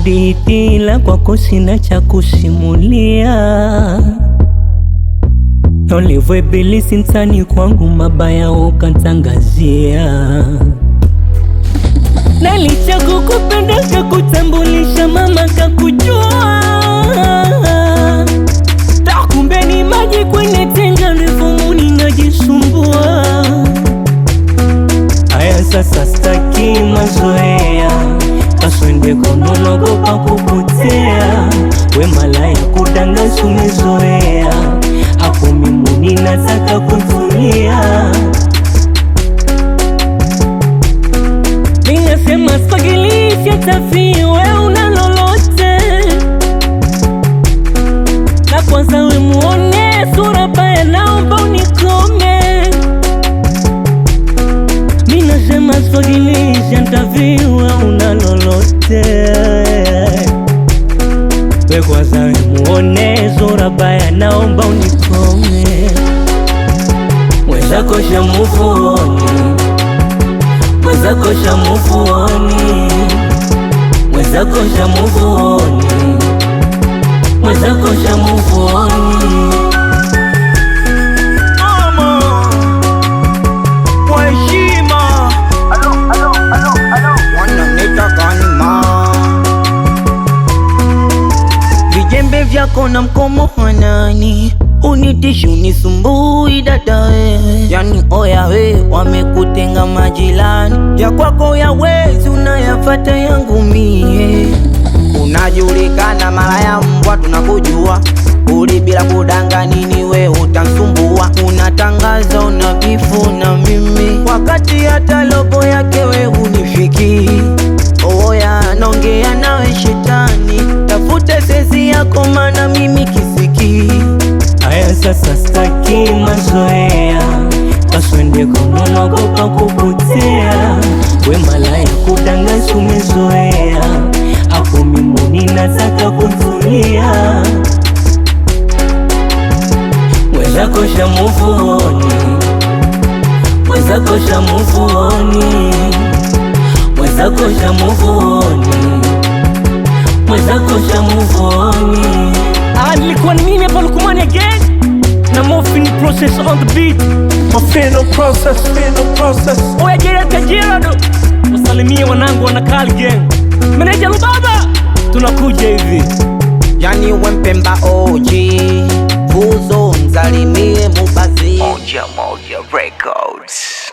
hadithi, ila kwako sina cha kusimulia. Na ulivyo ibilisi nsani kwangu, mabaya ukantangazia. Na licha kukupenda kakutambulisha, mama kakujua. Kumbe ni maji kwenye tenga, rifumuni najisumbua. Aya sasa staki mazoea, kaswende kono nagopa kupotea. We malaya kudanga sumezoea, hapo mimuni nataka kutulia. Minasema spagilisha tafi, we una lolote. Na kwanza we muone sura baya, naomba unikome. Minasema spagilisha tafi, we una lolote. We kwanza we muone sura baya, naomba unikome. Mwenzako shamufuoni, mwenzako shamufuoni, mwenzako shamufuoni, mwenzako shamufuoni. Mama kwa heshima, wananita kanima. Vijembe vyako na mkomo hanani, unitishi unisumbui dada we. Yani oya we, wamekutenga majirani, ya kwako ya wezi unayafata yangu mie. Unajulikana mara ya mbwa tunakujua, uli bila kudanga nini we utansumbua. Unatangaza unabifu na mimi, wakati hata logo yake we unifiki. Oya nongea nawe shetani, tafute sezi yako mana mimi kisiki. Aya sasa staki mazoea, kaswende kono nagopa kupotea. We malaya kudanga sumezoea, hapo mimuni nataka kutulia. Mwenzako shamufuoni, mwenzako shamufuoni, mwenzako shamufuoni, mwenzako shamufuoni. Nilikuwa ni mimi hapa Lukumani again, na Morphine Process on the beat. Morphine Process. Oya Jera Kajera do, wasalimie wanangu wanakali gang. Meneja Lubaba, tunakuja hivi. Yani wempemba OG, Vuzo mzalimie Mubazi. Moja Records.